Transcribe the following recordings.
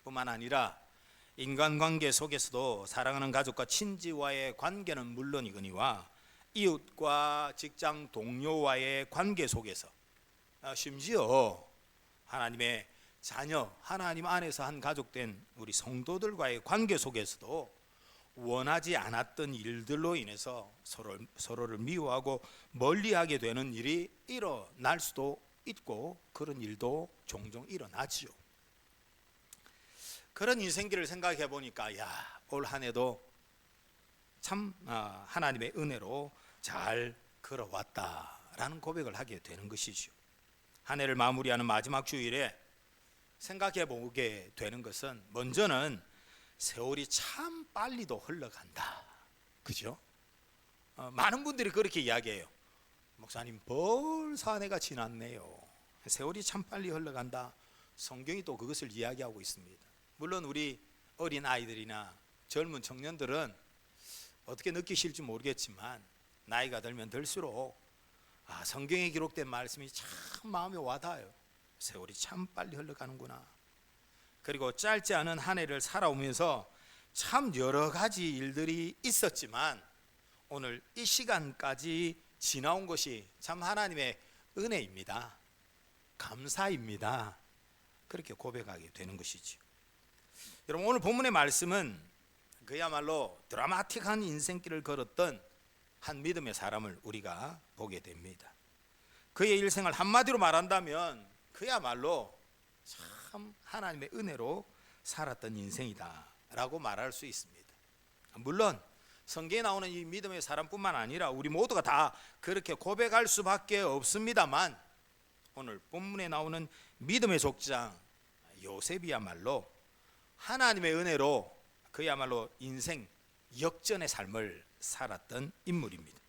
뿐만 아니라 인간관계 속에서도 사랑하는 가족과 친지와의 관계는 물론이거니와 이웃과 직장 동료와의 관계 속에서 심지어 하나님의 자녀, 하나님 안에서 한 가족된 우리 성도들과의 관계 속에서도 원하지 않았던 일들로 인해서 서로를 미워하고 멀리하게 되는 일이 일어날 수도 있고, 그런 일도 종종 일어나지요. 그런 인생길을 생각해 보니까 올 한 해도 참 하나님의 은혜로 잘 걸어왔다라는 고백을 하게 되는 것이죠. 한 해를 마무리하는 마지막 주일에 생각해 보게 되는 것은, 먼저는 세월이 참 빨리도 흘러간다. 그죠? 많은 분들이 그렇게 이야기해요. 목사님, 벌써 한 해가 지났네요. 세월이 참 빨리 흘러간다. 성경이 또 그것을 이야기하고 있습니다. 물론 우리 어린 아이들이나 젊은 청년들은 어떻게 느끼실지 모르겠지만, 나이가 들면 들수록 성경에 기록된 말씀이 참 마음에 와닿아요. 세월이 참 빨리 흘러가는구나. 그리고 짧지 않은 한 해를 살아오면서 참 여러 가지 일들이 있었지만 오늘 이 시간까지 지나온 것이 참 하나님의 은혜입니다. 감사입니다. 그렇게 고백하게 되는 것이죠. 여러분, 오늘 본문의 말씀은 그야말로 드라마틱한 인생길을 걸었던 한 믿음의 사람을 우리가 보게 됩니다. 그의 일생을 한마디로 말한다면 그야말로 참 하나님의 은혜로 살았던 인생이다 라고 말할 수 있습니다. 물론 성경에 나오는 이 믿음의 사람뿐만 아니라 우리 모두가 다 그렇게 고백할 수밖에 없습니다만, 오늘 본문에 나오는 믿음의 족장 요셉이야말로 하나님의 은혜로 그야말로 인생 역전의 삶을 살았던 인물입니다.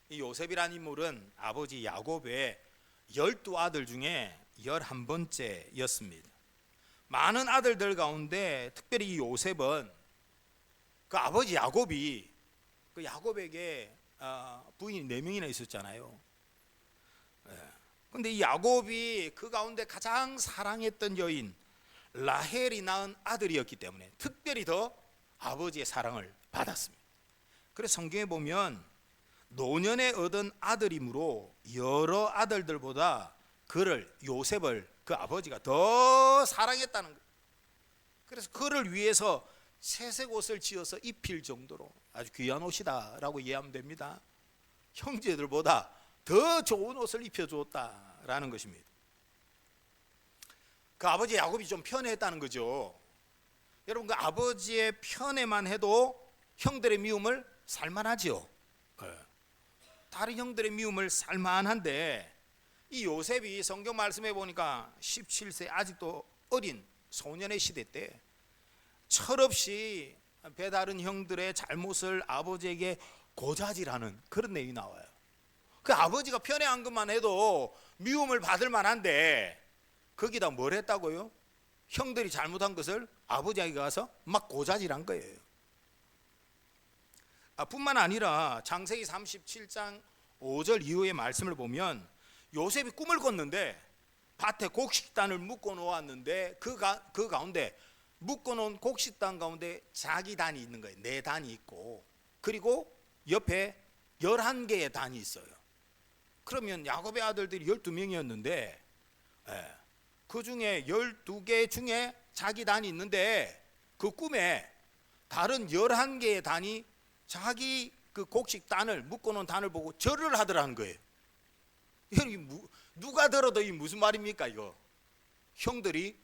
이 요셉이라는 인물은 아버지 야곱의 12아들 중에 11번째였습니다. 많은 아들들 가운데 특별히 이 요셉은 그 아버지 야곱이 그 야곱에게 부인이 4명이나 있었잖아요. 그런데 이 야곱이 그 가운데 가장 사랑했던 여인 라헬이 낳은 아들이었기 때문에 특별히 더 아버지의 사랑을 받았습니다. 그래서 성경에 보면 노년에 얻은 아들이므로 여러 아들들보다 그를, 요셉을 그 아버지가 더 사랑했다는 거예요. 그래서 그를 위해서 채색 옷을 지어서 입힐 정도로 아주 귀한 옷이다라고 이해하면 됩니다. 형제들보다 더 좋은 옷을 입혀주었다라는 것입니다. 그 아버지 야곱이 좀 편애했다는 거죠. 여러분, 그 아버지의 편애만 해도 형들의 미움을 살만하죠. 다른 형들의 미움을 살만한데, 이 요셉이 성경 말씀해 보니까 17세 아직도 어린 소년의 시대 때 철없이 배다른 형들의 잘못을 아버지에게 고자질하는 그런 내용이 나와요. 그 아버지가 편애한 것만 해도 미움을 받을 만한데 거기다 뭘 했다고요? 형들이 잘못한 것을 아버지에게 가서 막 고자질한 거예요. 뿐만 아니라 창세기 37장 5절 이후의 말씀을 보면 요셉이 꿈을 꿨는데 밭에 곡식단을 묶어 놓았는데 그 가운데 묶어 놓은 곡식단 가운데 자기 단이 있는 거예요. 4단이 있고, 그리고 옆에 11개의 단이 있어요. 그러면 야곱의 아들들이 12명이었는데 그 중에 12개 중에 자기 단이 있는데 그 꿈에 다른 11개의 단이 자기 그 곡식단을 묶어놓은 단을 보고 절을 하더라는 거예요. 누가 들어도 이 무슨 말입니까 이거? 형들이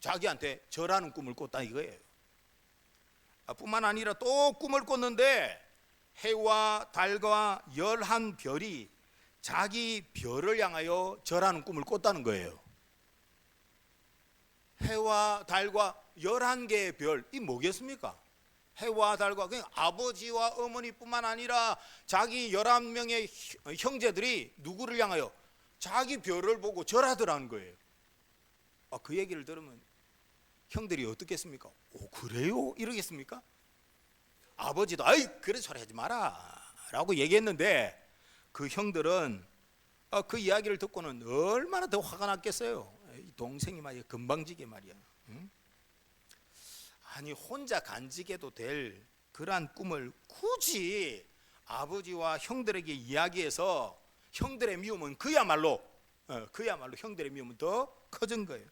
자기한테 절하는 꿈을 꿨다 이거예요. 뿐만 아니라 또 꿈을 꿨는데 해와 달과 11별이 자기 별을 향하여 절하는 꿈을 꿨다는 거예요. 해와 달과 11개의 별, 이 뭐겠습니까? 해와 달과 그냥 아버지와 어머니뿐만 아니라 자기 11명의 형제들이 누구를 향하여 자기 별을 보고 절하더라는 거예요. 그 얘기를 들으면 형들이 어떻겠습니까? 오, 그래요? 이러겠습니까? 아버지도 아이 그런 소리 하지 마라 라고 얘기했는데 그 형들은 그 이야기를 듣고는 얼마나 더 화가 났겠어요. 동생이 말이야, 건방지게 말이야. 응? 아니 혼자 간직해도 될 그러한 꿈을 굳이 아버지와 형들에게 이야기해서 형들의 미움은 그야말로 형들의 미움은 더 커진 거예요.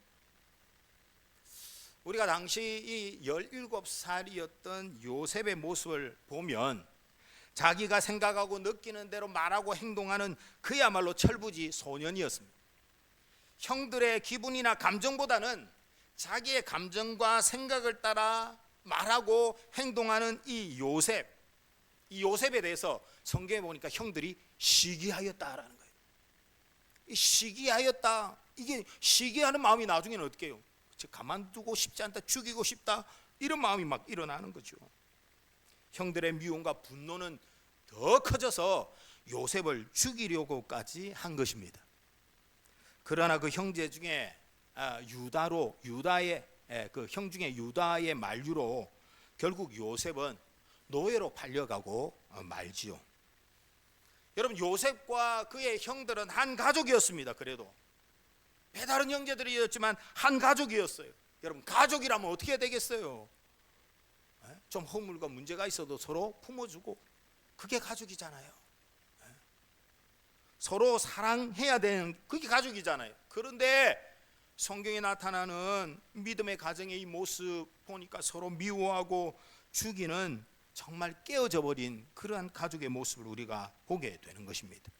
우리가 당시 이 17살이었던 요셉의 모습을 보면 자기가 생각하고 느끼는 대로 말하고 행동하는 그야말로 철부지 소년이었습니다. 형들의 기분이나 감정보다는 자기의 감정과 생각을 따라 말하고 행동하는 이 요셉에 대해서 성경에 보니까 형들이 시기하였다라는 거예요. 시기하였다. 이게 시기하는 마음이 나중에는 어떻게 해요? 가만두고 싶지 않다, 죽이고 싶다, 이런 마음이 막 일어나는 거죠. 형들의 미움과 분노는 더 커져서 요셉을 죽이려고까지 한 것입니다. 그러나 그 형제 중에 유다의 그 형 중에 유다의 만류로 결국 요셉은 노예로 팔려가고 말지요. 여러분, 요셉과 그의 형들은 한 가족이었습니다. 그래도 배다른 형제들이었지만 한 가족이었어요. 여러분, 가족이라면 어떻게 해야 되겠어요? 좀 허물과 문제가 있어도 서로 품어주고, 그게 가족이잖아요. 서로 사랑해야 되는 그게 가족이잖아요. 그런데 성경에 나타나는 믿음의 가정의 이 모습 보니까 서로 미워하고 죽이는 정말 깨어져 버린 그러한 가족의 모습을 우리가 보게 되는 것입니다.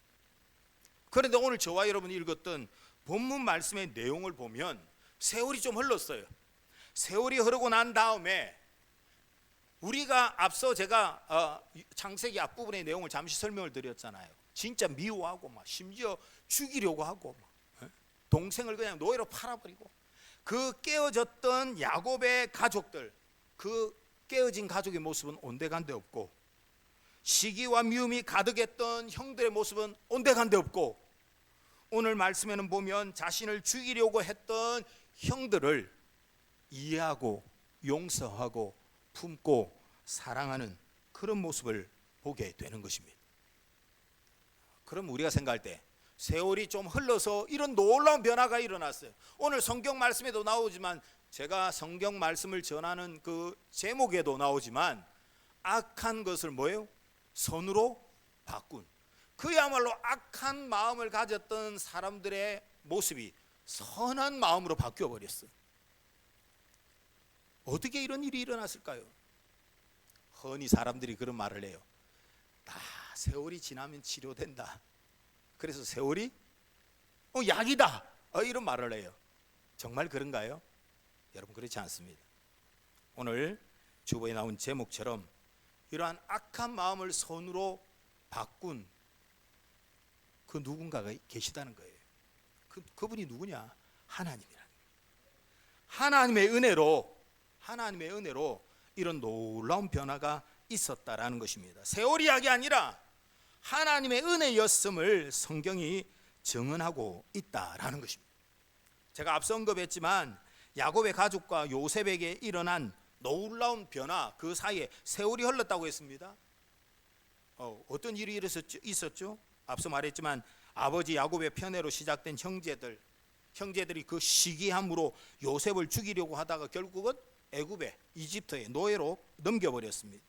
그런데 오늘 저와 여러분이 읽었던 본문 말씀의 내용을 보면 세월이 좀 흘렀어요. 세월이 흐르고 난 다음에 우리가 앞서 제가 창세기 앞부분의 내용을 잠시 설명을 드렸잖아요. 진짜 미워하고 막 심지어 죽이려고 하고 막, 동생을 그냥 노예로 팔아버리고, 그 깨어졌던 야곱의 가족들, 그 깨어진 가족의 모습은 온데간데 없고, 시기와 미움이 가득했던 형들의 모습은 온데간데 없고, 오늘 말씀에는 보면 자신을 죽이려고 했던 형들을 이해하고 용서하고 품고 사랑하는 그런 모습을 보게 되는 것입니다. 그럼 우리가 생각할 때 세월이 좀 흘러서 이런 놀라운 변화가 일어났어요. 오늘 성경 말씀에도 나오지만, 제가 성경 말씀을 전하는 그 제목에도 나오지만, 악한 것을 뭐예요? 선으로 바꾼, 그야말로 악한 마음을 가졌던 사람들의 모습이 선한 마음으로 바뀌어 버렸어요. 어떻게 이런 일이 일어났을까요? 흔히 사람들이 그런 말을 해요. 다 세월이 지나면 치료된다. 그래서 세월이 약이다, 이런 말을 해요. 정말 그런가요? 여러분, 그렇지 않습니다. 오늘 주보에 나온 제목처럼 이러한 악한 마음을 선으로 바꾼 그 누군가가 계시다는 거예요. 그분이 누구냐? 하나님이라는 거예요. 하나님의 은혜로 이런 놀라운 변화가 있었다라는 것입니다. 세월 이야기 아니라 하나님의 은혜였음을 성경이 증언하고 있다라는 것입니다. 제가 앞서 언급했지만 야곱의 가족과 요셉에게 일어난 놀라운 변화, 그 사이에 세월이 흘렀다고 했습니다. 어떤 일이 있었죠? 앞서 말했지만 아버지 야곱의 편애로 시작된 형제들이 그 시기함으로 요셉을 죽이려고 하다가 결국은 애굽에, 이집트에 노예로 넘겨버렸습니다.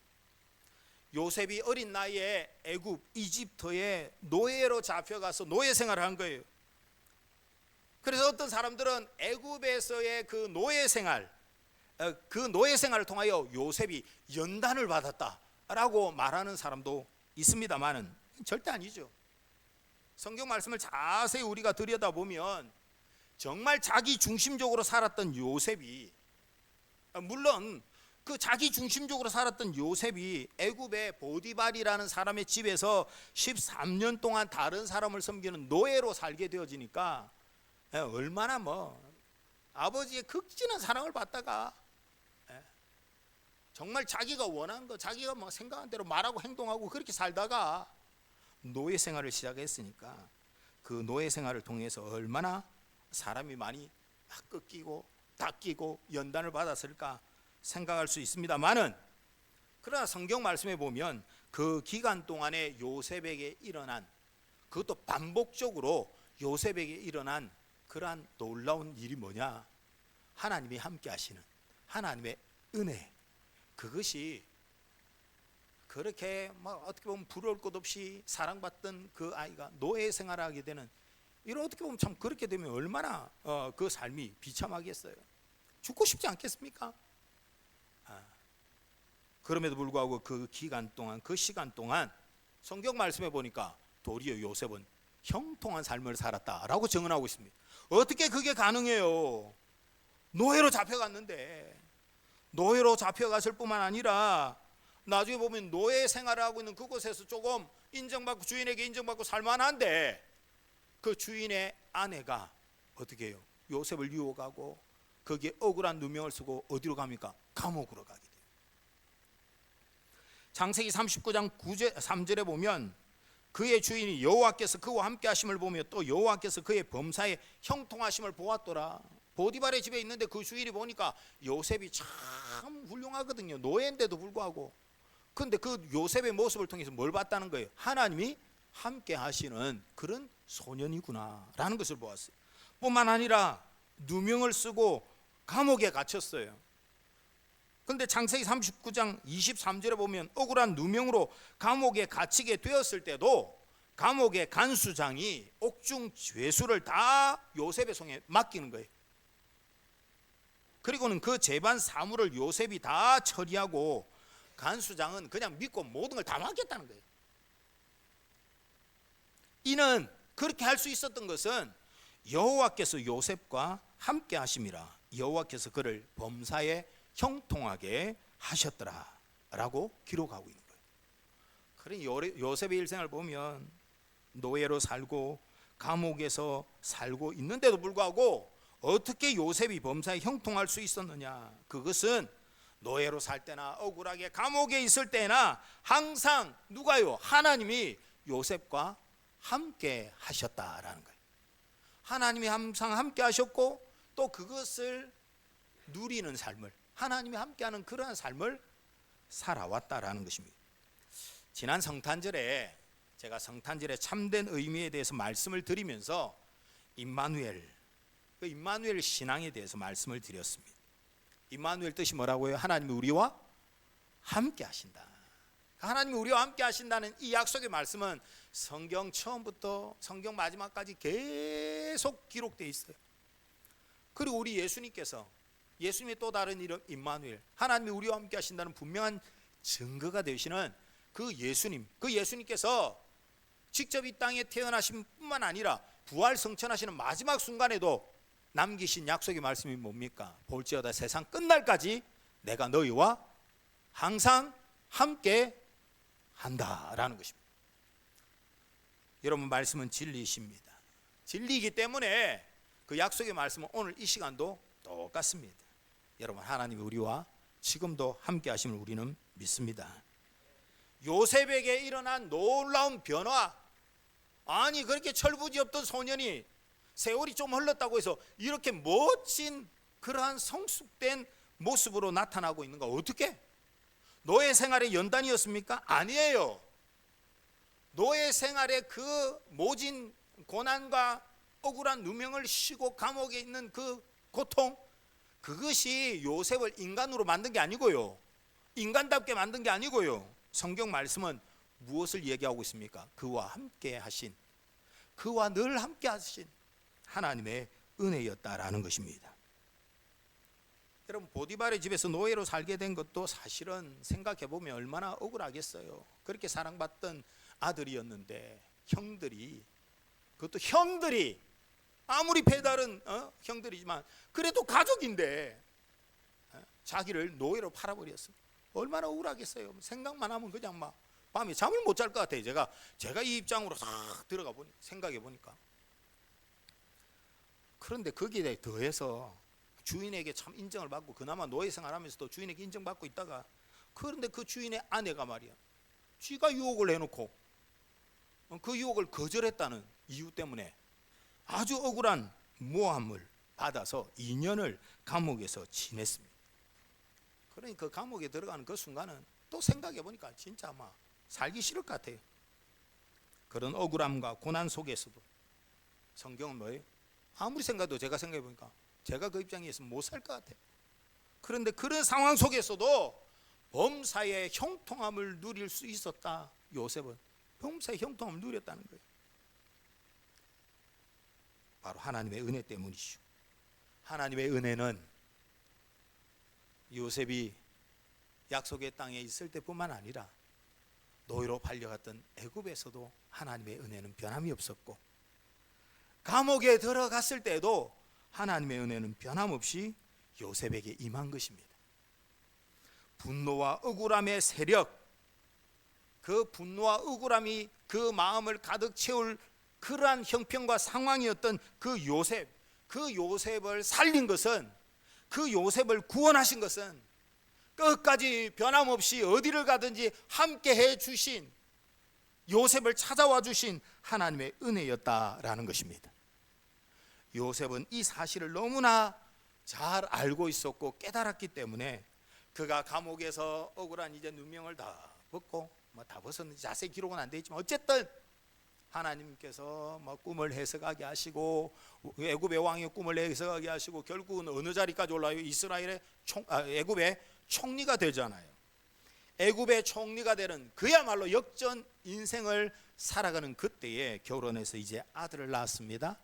요셉이 어린 나이에 애굽, 이집트에 노예로 잡혀가서 노예 생활을 한 거예요. 그래서 어떤 사람들은 애굽에서의 그 노예 생활을 통하여 요셉이 연단을 받았다라고 말하는 사람도 있습니다만은 절대 아니죠. 성경 말씀을 자세히 우리가 들여다보면 정말 자기 중심적으로 살았던 요셉이, 물론 그 자기 중심적으로 살았던 요셉이 애굽의 보디발이라는 사람의 집에서 13년 동안 다른 사람을 섬기는 노예로 살게 되어지니까 얼마나 아버지의 극진한 사랑을 받다가 정말 자기가 원한 거, 자기가 생각한 대로 말하고 행동하고 그렇게 살다가 노예 생활을 시작했으니까 그 노예 생활을 통해서 얼마나 사람이 많이 꺾이고 닦이고 연단을 받았을까 생각할 수 있습니다만은, 그러나 성경 말씀에 보면 그 기간 동안에 요셉에게 일어난, 그것도 반복적으로 요셉에게 일어난 그러한 놀라운 일이 뭐냐? 하나님이 함께 하시는 하나님의 은혜, 그것이 그렇게 막 어떻게 보면 부러울 것 없이 사랑받던 그 아이가 노예 생활을 하게 되는, 이런 어떻게 보면 참 그렇게 되면 얼마나 그 삶이 비참하겠어요. 죽고 싶지 않겠습니까? 그럼에도 불구하고 그 기간 동안, 그 시간 동안 성경 말씀에 보니까 도리어 요셉은 형통한 삶을 살았다라고 증언하고 있습니다. 어떻게 그게 가능해요? 노예로 잡혀갔는데, 노예로 잡혀갔을 뿐만 아니라 나중에 보면 노예 생활을 하고 있는 그곳에서 조금 인정받고 주인에게 인정받고 살만한데, 그 주인의 아내가 어떻게 해요? 요셉을 유혹하고 거기에 억울한 누명을 쓰고 어디로 갑니까? 감옥으로 가게 돼요. 창세기 39장 3절에 보면 그의 주인이 여호와께서 그와 함께 하심을 보며 또 여호와께서 그의 범사에 형통하심을 보았더라. 보디발의 집에 있는데 그 주인이 보니까 요셉이 참 훌륭하거든요. 노예인데도 불구하고. 그런데 그 요셉의 모습을 통해서 뭘 봤다는 거예요? 하나님이 함께 하시는 그런 소년이구나 라는 것을 보았어요. 뿐만 아니라 누명을 쓰고 감옥에 갇혔어요. 그런데 창세기 39장 23절에 보면 억울한 누명으로 감옥에 갇히게 되었을 때도 감옥의 간수장이 옥중 죄수를 다 요셉의 손에 맡기는 거예요. 그리고는 그 재반 사물을 요셉이 다 처리하고 간수장은 그냥 믿고 모든 걸 다 맡겼다는 거예요. 이는 그렇게 할 수 있었던 것은 여호와께서 요셉과 함께 하심이라, 여호와께서 그를 범사에 형통하게 하셨더라 라고 기록하고 있는 거예요. 그러니 요셉의 일생을 보면 노예로 살고 감옥에서 살고 있는데도 불구하고 어떻게 요셉이 범사에 형통할 수 있었느냐? 그것은 노예로 살 때나 억울하게 감옥에 있을 때나 항상 누가요? 하나님이 요셉과 함께 하셨다라는 거예요. 하나님이 항상 함께 하셨고 또 그것을 누리는 삶을, 하나님이 함께하는 그러한 삶을 살아왔다라는 것입니다. 지난 성탄절에 제가 성탄절의 참된 의미에 대해서 말씀을 드리면서 임마누엘, 그 임마누엘 신앙에 대해서 말씀을 드렸습니다. 임마누엘 뜻이 뭐라고요? 하나님이 우리와 함께 하신다. 하나님이 우리와 함께 하신다는 이 약속의 말씀은 성경 처음부터 성경 마지막까지 계속 기록되어 있어요. 그리고 우리 예수님께서, 예수님의 또 다른 이름 임마누엘, 하나님이 우리와 함께 하신다는 분명한 증거가 되시는 그 예수님, 그 예수님께서 직접 이 땅에 태어나신 뿐만 아니라 부활 성천하시는 마지막 순간에도 남기신 약속의 말씀이 뭡니까? 볼지어다 세상 끝날까지 내가 너희와 항상 함께 한다라는 것입니다. 여러분, 말씀은 진리이십니다. 진리이기 때문에 그 약속의 말씀은 오늘 이 시간도 똑같습니다. 여러분, 하나님이 우리와 지금도 함께 하심을 우리는 믿습니다. 요셉에게 일어난 놀라운 변화, 아니 그렇게 철부지없던 소년이 세월이 좀 흘렀다고 해서 이렇게 멋진 그러한 성숙된 모습으로 나타나고 있는가? 어떻게? 노예 생활의 연단이었습니까? 아니에요. 노예 생활의 그 모진 고난과 억울한 누명을 쉬고 감옥에 있는 그 고통, 그것이 요셉을 인간으로 만든 게 아니고요, 인간답게 만든 게 아니고요, 성경 말씀은 무엇을 얘기하고 있습니까? 그와 함께 하신, 그와 늘 함께 하신 하나님의 은혜였다라는 것입니다. 여러분, 보디발의 집에서 노예로 살게 된 것도 사실은 생각해 보면 얼마나 억울하겠어요. 그렇게 사랑받던 아들이었는데 형들이, 그것도 형들이 아무리 배다른 형들이지만 그래도 가족인데 자기를 노예로 팔아버렸어요. 얼마나 억울하겠어요. 생각만 하면 그냥 막 밤에 잠을 못 잘 것 같아요. 제가 이 입장으로 싹 들어가 보니, 생각해 보니까. 그런데 거기에 더해서 주인에게 참 인정을 받고 그나마 노예 생활하면서도 주인에게 인정받고 있다가, 그런데 그 주인의 아내가 말이야, 쥐가 유혹을 해놓고 그 유혹을 거절했다는 이유 때문에 아주 억울한 모함을 받아서 2년을 감옥에서 지냈습니다. 그러니까 그 감옥에 들어가는 그 순간은 또 생각해 보니까 진짜 아마 살기 싫을 것 같아요. 그런 억울함과 고난 속에서도 성경은 뭐예요? 아무리 생각해도, 제가 생각해 보니까 제가 그 입장에 있으면 못 살 것 같아요. 그런데 그런 상황 속에서도 범사의 형통함을 누릴 수 있었다. 요셉은 범사의 형통함을 누렸다는 거예요. 바로 하나님의 은혜 때문이죠. 하나님의 은혜는 요셉이 약속의 땅에 있을 때뿐만 아니라 노예로 팔려갔던 애굽에서도 하나님의 은혜는 변함이 없었고, 감옥에 들어갔을 때도 하나님의 은혜는 변함없이 요셉에게 임한 것입니다. 분노와 억울함의 세력, 그 분노와 억울함이 그 마음을 가득 채울 그러한 형편과 상황이었던 그 요셉을 살린 것은, 그 요셉을 구원하신 것은 끝까지 변함없이 어디를 가든지 함께 해 주신, 요셉을 찾아와 주신 하나님의 은혜였다라는 것입니다. 요셉은 이 사실을 너무나 잘 알고 있었고 깨달았기 때문에 그가 감옥에서 억울한 이제 누명을 다 벗고 다 벗었는지 자세히 기록은 안 되어 있지만 어쨌든 하나님께서 꿈을 해석하게 하시고 애굽의 왕의 꿈을 해석하게 하시고 결국은 어느 자리까지 올라요? 이스라엘의 애굽의 총리가 되잖아요. 애굽의 총리가 되는 그야말로 역전 인생을 살아가는 그때에 결혼해서 이제 아들을 낳았습니다.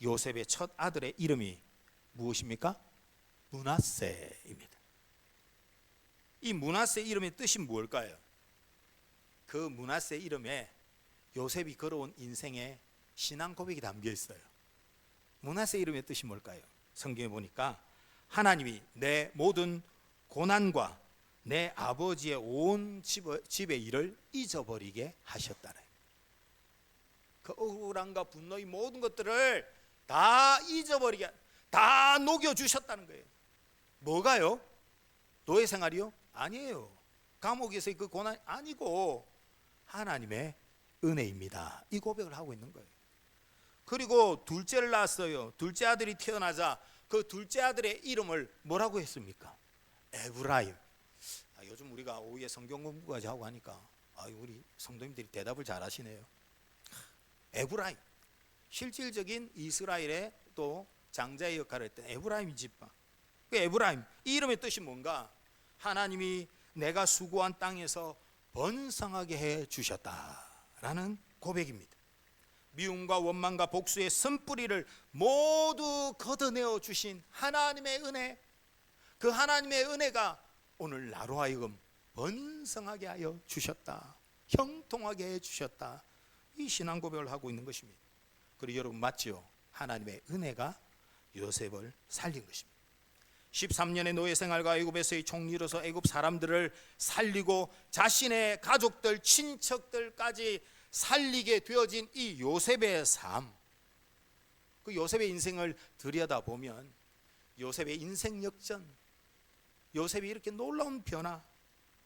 요셉의 첫 아들의 이름이 무엇입니까? 므낫세입니다. 이 므낫세 이름의 뜻이 무엇일까요? 그 므낫세 이름에 요셉이 걸어온 인생의 신앙 고백이 담겨 있어요. 므낫세 이름의 뜻이 뭘까요? 성경에 보니까 하나님이 내 모든 고난과 내 아버지의 온 집의 일을 잊어버리게 하셨다네. 그 억울함과 분노의 모든 것들을 다 잊어버리게, 다 녹여주셨다는 거예요. 뭐가요? 노예 생활이요? 아니에요. 감옥에서의 그 고난이 아니고 하나님의 은혜입니다. 이 고백을 하고 있는 거예요. 그리고 둘째를 낳았어요. 둘째 아들이 태어나자 그 둘째 아들의 이름을 뭐라고 했습니까? 에브라임. 요즘 우리가 오후에 성경 공부까지 하고 하니까 우리 성도님들이 대답을 잘 하시네요. 에브라임, 실질적인 이스라엘의 또 장자의 역할을 했던 에브라임 지파. 그 에브라임, 이 이름의 뜻이 뭔가? 하나님이 내가 수고한 땅에서 번성하게 해 주셨다라는 고백입니다. 미움과 원망과 복수의 쓴뿌리를 모두 걷어내어 주신 하나님의 은혜, 그 하나님의 은혜가 오늘 나로 하여금 번성하게 하여 주셨다, 형통하게 해 주셨다, 이 신앙 고백을 하고 있는 것입니다. 그리고 여러분 맞죠? 하나님의 은혜가 요셉을 살린 것입니다. 13년의 노예 생활과 애굽에서의 총리로서 애굽 사람들을 살리고 자신의 가족들, 친척들까지 살리게 되어진 이 요셉의 삶, 그 요셉의 인생을 들여다보면 요셉의 인생 역전, 요셉이 이렇게 놀라운 변화,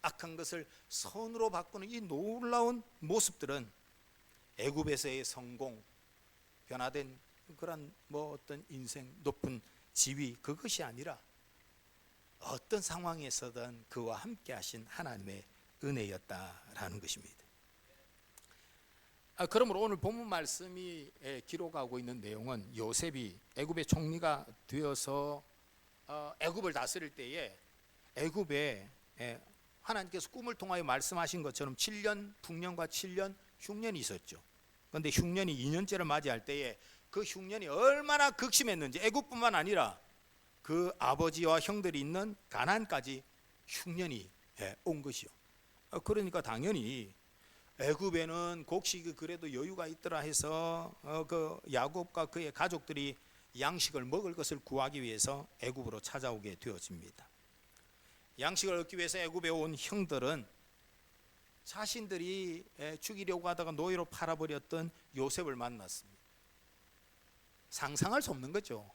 악한 것을 선으로 바꾸는 이 놀라운 모습들은 애굽에서의 성공, 변화된 그런 어떤 인생, 높은 지위, 그것이 아니라 어떤 상황에서든 그와 함께 하신 하나님의 은혜였다라는 것입니다. 그러므로 오늘 본문 말씀이 기록하고 있는 내용은 요셉이 애굽의 총리가 되어서 애굽을 다스릴 때에 애굽에 하나님께서 꿈을 통하여 말씀하신 것처럼 7년 풍년과 7년 흉년이 있었죠. 그런데 흉년이 2년째를 맞이할 때에 그 흉년이 얼마나 극심했는지 애굽뿐만 아니라 그 아버지와 형들이 있는 가나안까지 흉년이 온 것이요. 그러니까 당연히 애굽에는 곡식이 그래도 여유가 있더라 해서 그 야곱과 그의 가족들이 양식을 먹을 것을 구하기 위해서 애굽으로 찾아오게 되어집니다. 양식을 얻기 위해서 애굽에 온 형들은 자신들이 죽이려고 하다가 노예로 팔아버렸던 요셉을 만났습니다. 상상할 수 없는 거죠.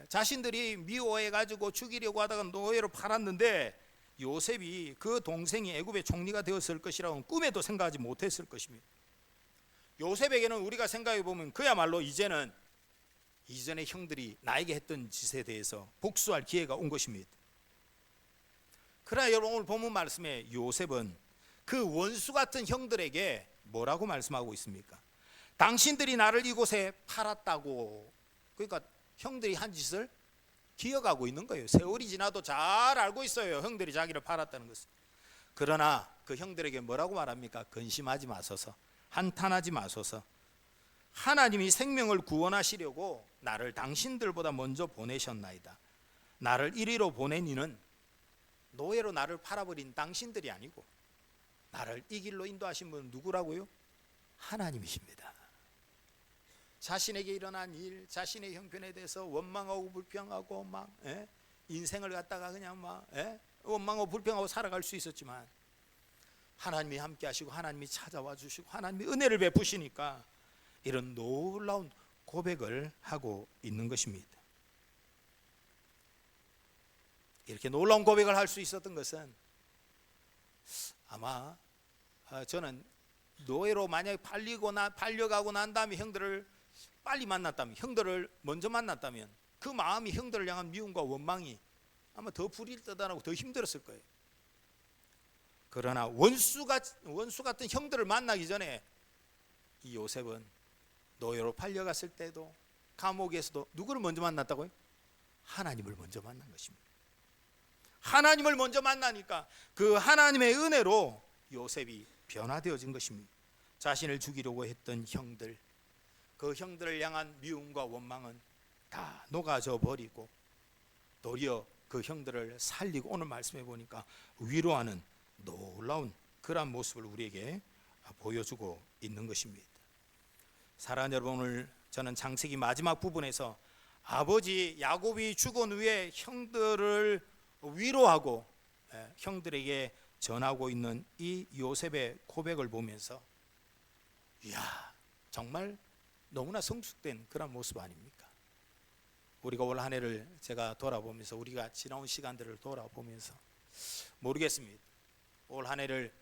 자신들이 미워해가지고 죽이려고 하다가 노예로 팔았는데 요셉이 그 동생이 애굽의 총리가 되었을 것이라고는 꿈에도 생각하지 못했을 것입니다. 요셉에게는 우리가 생각해 보면 그야말로 이제는 이전의 형들이 나에게 했던 짓에 대해서 복수할 기회가 온 것입니다. 그러나 여러분 오늘 본문 말씀에 요셉은 그 원수 같은 형들에게 뭐라고 말씀하고 있습니까? 당신들이 나를 이곳에 팔았다고. 그러니까 형들이 한 짓을 기억하고 있는 거예요. 세월이 지나도 잘 알고 있어요. 형들이 자기를 팔았다는 것을. 그러나 그 형들에게 뭐라고 말합니까? 근심하지 마소서, 한탄하지 마소서. 하나님이 생명을 구원하시려고 나를 당신들보다 먼저 보내셨나이다. 나를 이리로 보낸 이는 노예로 나를 팔아버린 당신들이 아니고 나를 이 길로 인도하신 분은 누구라고요? 하나님이십니다. 자신에게 일어난 일, 자신의 형편에 대해서 원망하고 불평하고 막 인생을 갖다가 그냥 막 원망하고 불평하고 살아갈 수 있었지만 하나님이 함께 하시고 하나님이 찾아와 주시고 하나님이 은혜를 베푸시니까 이런 놀라운 고백을 하고 있는 것입니다. 이렇게 놀라운 고백을 할 수 있었던 것은 아마 저는 노예로 만약에 팔려가고 난 다음에 형들을 빨리 만났다면, 형들을 먼저 만났다면 그 마음이 형들을 향한 미움과 원망이 아마 더 불일 듯하고 더 힘들었을 거예요. 그러나 원수 같은 형들을 만나기 전에 이 요셉은 노예로 팔려갔을 때도 감옥에서도 누구를 먼저 만났다고요? 하나님을 먼저 만난 것입니다. 하나님을 먼저 만나니까 그 하나님의 은혜로 요셉이 변화되어진 것입니다. 자신을 죽이려고 했던 형들, 그 형들을 향한 미움과 원망은 다 녹아져 버리고 도리어 그 형들을 살리고 오늘 말씀해 보니까 위로하는 놀라운 그러한 모습을 우리에게 보여주고 있는 것입니다. 사랑하는 여러분, 오늘 저는 창세기 마지막 부분에서 아버지 야곱이 죽은 후에 형들을 위로하고 형들에게 전하고 있는 이 요셉의 고백을 보면서 이야, 정말 너무나 성숙된 그런 모습 아닙니까? 우리가 올 한 해를 제가 돌아보면서, 우리가 지나온 시간들을 돌아보면서 모르겠습니다. 올 한 해를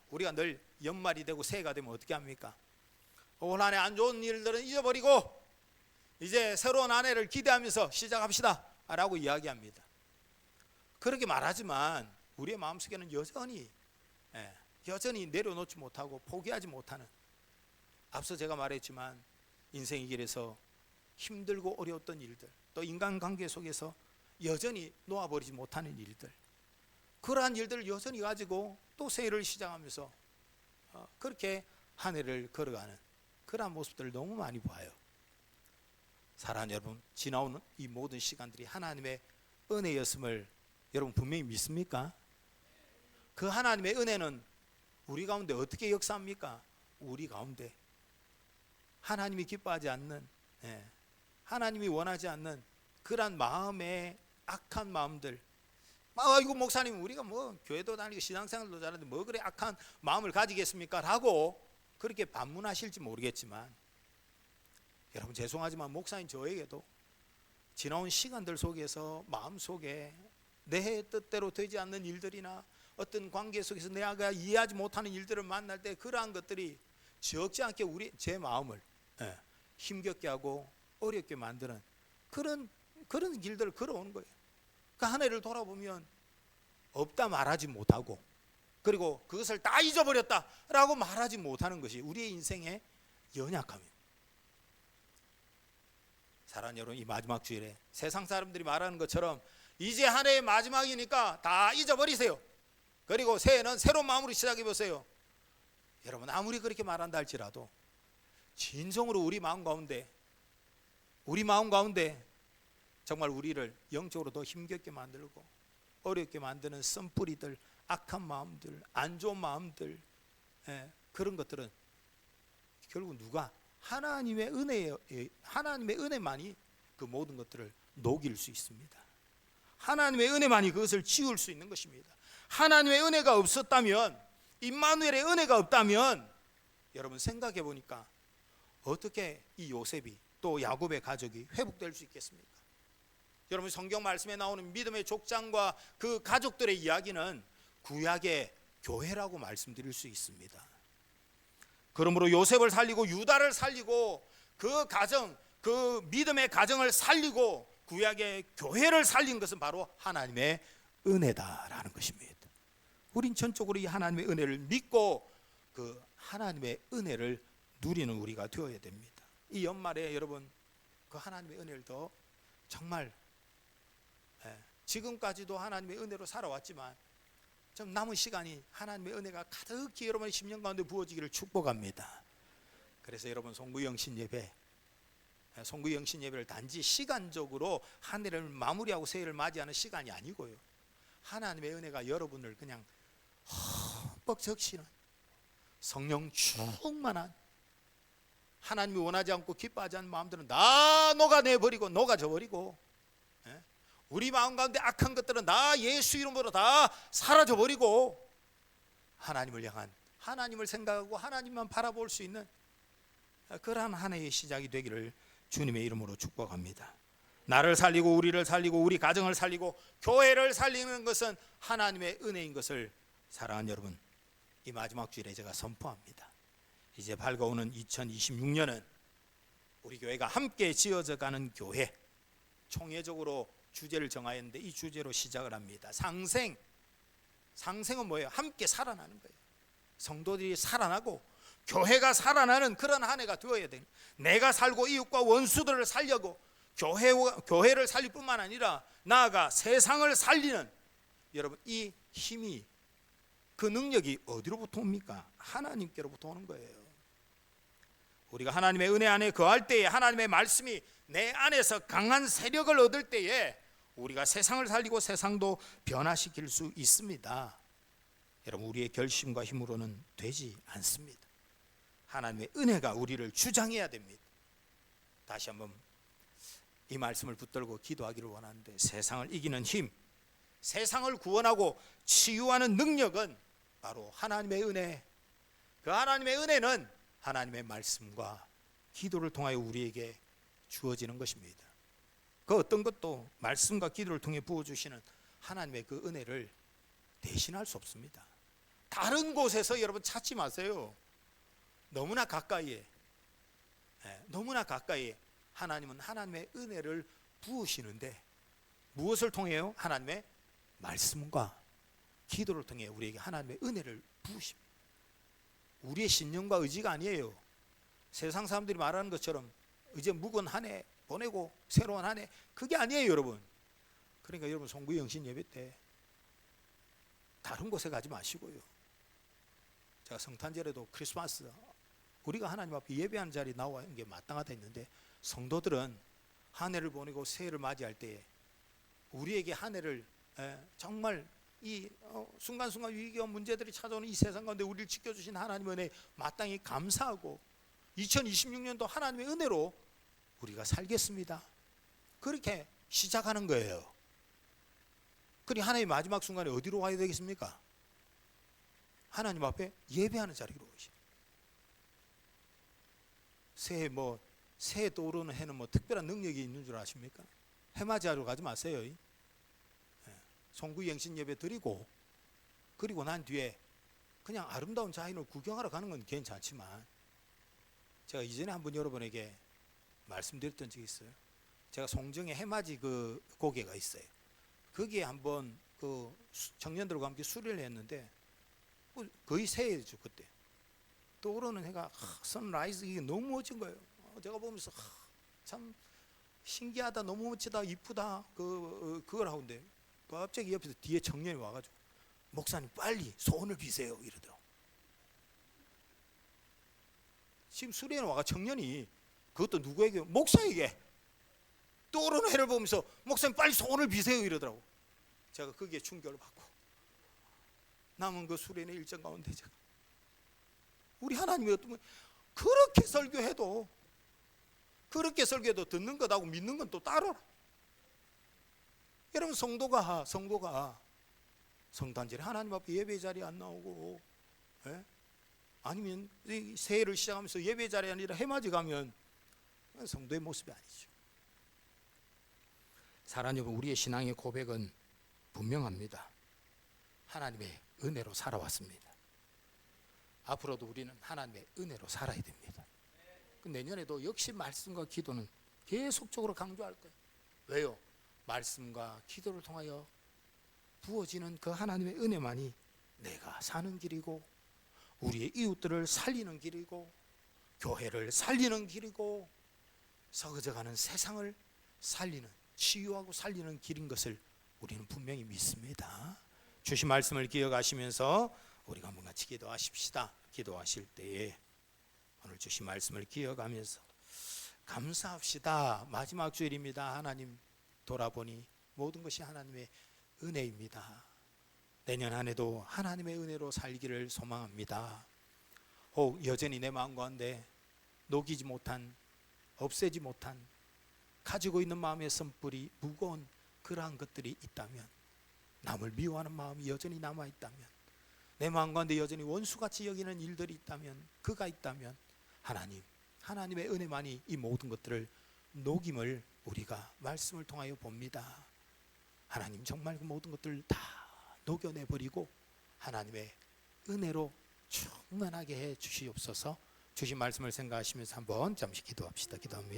우리가 늘 연말이 되고 새해가 되면 어떻게 합니까? 올 한 해 안 좋은 일들은 잊어버리고 이제 새로운 한 해를 기대하면서 시작합시다 라고 이야기합니다. 그렇게 말하지만 우리의 마음속에는 여전히 내려놓지 못하고 포기하지 못하는, 앞서 제가 말했지만 인생의 길에서 힘들고 어려웠던 일들, 또 인간관계 속에서 여전히 놓아버리지 못하는 일들, 그러한 일들을 여전히 가지고 또 새해를 시작하면서 그렇게 한 해를 걸어가는 그러한 모습들을 너무 많이 봐요. 사랑하는 여러분, 지나오는 이 모든 시간들이 하나님의 은혜였음을 여러분 분명히 믿습니까? 그 하나님의 은혜는 우리 가운데 어떻게 역사합니까? 우리 가운데 하나님이 기뻐하지 않는, 하나님이 원하지 않는 그러한 마음의 악한 마음들, 이거 목사님 우리가 뭐 교회도 다니고 신앙생활도 잘하는데 뭐 그래 악한 마음을 가지겠습니까? 라고 그렇게 반문하실지 모르겠지만, 여러분 죄송하지만 목사님 저에게도 지나온 시간들 속에서 마음속에 내 뜻대로 되지 않는 일들이나 어떤 관계 속에서 내가 이해하지 못하는 일들을 만날 때 그러한 것들이 적지 않게 제 마음을 힘겹게 하고 어렵게 만드는 그런 길들을 걸어오는 거예요. 그 한 해를 돌아보면 없다 말하지 못하고, 그리고 그것을 다 잊어버렸다라고 말하지 못하는 것이 우리의 인생의 연약함이에요. 사랑하는 여러분, 이 마지막 주일에 세상 사람들이 말하는 것처럼 이제 한 해의 마지막이니까 다 잊어버리세요. 그리고 새해는 새로운 마음으로 시작해 보세요. 여러분, 아무리 그렇게 말한다 할지라도 진정으로 우리 마음 가운데 정말 우리를 영적으로 더 힘겹게 만들고 어렵게 만드는 쓴뿌리들, 악한 마음들, 안 좋은 마음들, 그런 것들은 결국 누가? 하나님의 은혜만이 그 모든 것들을 녹일 수 있습니다. 하나님의 은혜만이 그것을 지울 수 있는 것입니다. 하나님의 은혜가 없었다면, 임마누엘의 은혜가 없다면, 여러분 생각해 보니까 어떻게 이 요셉이 또 야곱의 가족이 회복될 수 있겠습니까? 여러분, 성경 말씀에 나오는 믿음의 족장과 그 가족들의 이야기는 구약의 교회라고 말씀드릴 수 있습니다. 그러므로 요셉을 살리고 유다를 살리고 그 가정, 그 믿음의 가정을 살리고 구약의 교회를 살린 것은 바로 하나님의 은혜다라는 것입니다. 우린 전적으로 이 하나님의 은혜를 믿고 그 하나님의 은혜를 누리는 우리가 되어야 됩니다. 이 연말에 여러분 그 하나님의 은혜를 더 정말 지금까지도 하나님의 은혜로 살아왔지만 좀 남은 시간이 하나님의 은혜가 가득히 여러분의 심령 가운데 부어지기를 축복합니다. 그래서 여러분 송구영신 예배를 단지 시간적으로 한 해를 마무리하고 새해를 맞이하는 시간이 아니고요, 하나님의 은혜가 여러분을 그냥 흠뻑 적시는 성령 충만한, 하나님이 원하지 않고 기뻐하지 않는 마음들은 다 녹아내버리고 녹아져버리고, 우리 마음 가운데 악한 것들은 다 예수 이름으로 다 사라져버리고, 하나님을 향한, 하나님을 생각하고 하나님만 바라볼 수 있는 그러한 한 해의 시작이 되기를 주님의 이름으로 축복합니다. 나를 살리고 우리를 살리고 우리 가정을 살리고 교회를 살리는 것은 하나님의 은혜인 것을 사랑하는 여러분, 이 마지막 주일에 제가 선포합니다. 이제 밝아오는 2026년은 우리 교회가 함께 지어져 가는 교회, 총회적으로 주제를 정하였는데 이 주제로 시작을 합니다. 상생은 뭐예요? 함께 살아나는 거예요. 성도들이 살아나고 교회가 살아나는 그런 한 해가 되어야 돼요. 내가 살고 이웃과 원수들을 살려고 교회를 살릴 뿐만 아니라 나아가 세상을 살리는, 여러분 이 힘이, 그 능력이 어디로부터 옵니까? 하나님께로부터 오는 거예요. 우리가 하나님의 은혜 안에 거할 때에, 하나님의 말씀이 내 안에서 강한 세력을 얻을 때에 우리가 세상을 살리고 세상도 변화시킬 수 있습니다. 여러분 우리의 결심과 힘으로는 되지 않습니다. 하나님의 은혜가 우리를 주장해야 됩니다. 다시 한번 이 말씀을 붙들고 기도하기를 원하는데, 세상을 이기는 힘, 세상을 구원하고 치유하는 능력은 바로 하나님의 은혜. 그 하나님의 은혜는 하나님의 말씀과 기도를 통하여 우리에게 주어지는 것입니다. 그 어떤 것도 말씀과 기도를 통해 부어주시는 하나님의 그 은혜를 대신할 수 없습니다. 다른 곳에서 여러분 찾지 마세요. 너무나 가까이에 하나님은 하나님의 은혜를 부으시는데, 무엇을 통해요? 하나님의 말씀과 기도를 통해 우리에게 하나님의 은혜를 부으십니다. 우리의 신념과 의지가 아니에요. 세상 사람들이 말하는 것처럼 이제 묵은 한 해 보내고 새로운 한 해, 그게 아니에요 여러분. 그러니까 여러분 송구영신 예배 때 다른 곳에 가지 마시고요, 제가 성탄절에도 크리스마스 우리가 하나님 앞에 예배하는 자리에 나와 있는 게 마땅하다 했는데, 성도들은 한 해를 보내고 새해를 맞이할 때에 우리에게 한 해를 정말 이 순간순간 위기와 문제들이 찾아오는 이 세상 가운데 우리를 지켜주신 하나님의 은혜에 마땅히 감사하고 2026년도 하나님의 은혜로 우리가 살겠습니다, 그렇게 시작하는 거예요. 그리고 하나님의 마지막 순간에 어디로 와야 되겠습니까? 하나님 앞에 예배하는 자리로 오시죠. 새해 떠오르는 해는 특별한 능력이 있는 줄 아십니까? 해맞이하러 가지 마세요. 송구영신 예배 드리고 그리고 난 뒤에 그냥 아름다운 자연을 구경하러 가는 건 괜찮지만, 제가 이전에 한번 여러분에게 말씀드렸던 적이 있어요. 제가 송정에 해맞이 그 고개가 있어요. 거기에 한번 그 청년들과 함께 수련을 했는데 거의 새해죠. 그때 떠오르는 해가 선라이즈, 이게 너무 멋진 거예요. 제가 보면서 참 신기하다, 너무 멋지다, 이쁘다, 그걸 하는데 갑자기 옆에서 뒤에 청년이 와가지고 목사님 빨리 소원을 비세요 이러더라고. 지금 수련회 와가 청년이, 그것도 누구에게? 목사에게 떠오르는 해를 보면서 목사님 빨리 소원을 비세요 이러더라고. 제가 거기에 충격을 받고 남은 그 수련회 일정 가운데 제가 우리 하나님이 어떤 분 그렇게 설교해도 듣는 것하고 믿는 건 또 따로라. 여러분 성도가 성탄절에 하나님 앞에 예배 자리에 안 나오고, 아니면 새해를 시작하면서 예배 자리에 아니라 해맞이 가면 성도의 모습이 아니죠. 사랑하는 여러분, 우리의 신앙의 고백은 분명합니다. 하나님의 은혜로 살아왔습니다. 앞으로도 우리는 하나님의 은혜로 살아야 됩니다. 내년에도 역시 말씀과 기도는 계속적으로 강조할 거예요. 왜요? 말씀과 기도를 통하여 부어지는 그 하나님의 은혜만이 내가 사는 길이고, 우리의 이웃들을 살리는 길이고, 교회를 살리는 길이고, 썩어져가는 세상을 살리는, 치유하고 살리는 길인 것을 우리는 분명히 믿습니다. 주신 말씀을 기억하시면서 우리가 한번 같이 기도하십시다. 기도하실 때에 오늘 주신 말씀을 기억하면서 감사합시다. 마지막 주일입니다. 하나님 돌아보니 모든 것이 하나님의 은혜입니다. 내년 한 해도 하나님의 은혜로 살기를 소망합니다. 혹 여전히 내 마음 가운데 녹이지 못한, 없애지 못한, 가지고 있는 마음의 선불이 무거운 그러한 것들이 있다면, 남을 미워하는 마음이 여전히 남아있다면, 내 마음 가운데 여전히 원수같이 여기는 일들이 있다면, 그가 있다면 하나님의 은혜만이 이 모든 것들을 녹임을 우리가 말씀을 통하여 봅니다. 하나님 정말 그 모든 것들을 다 녹여내버리고 하나님의 은혜로 충만하게 해 주시옵소서. 주신 말씀을 생각하시면서 한번 잠시 기도합시다. 기도합니다.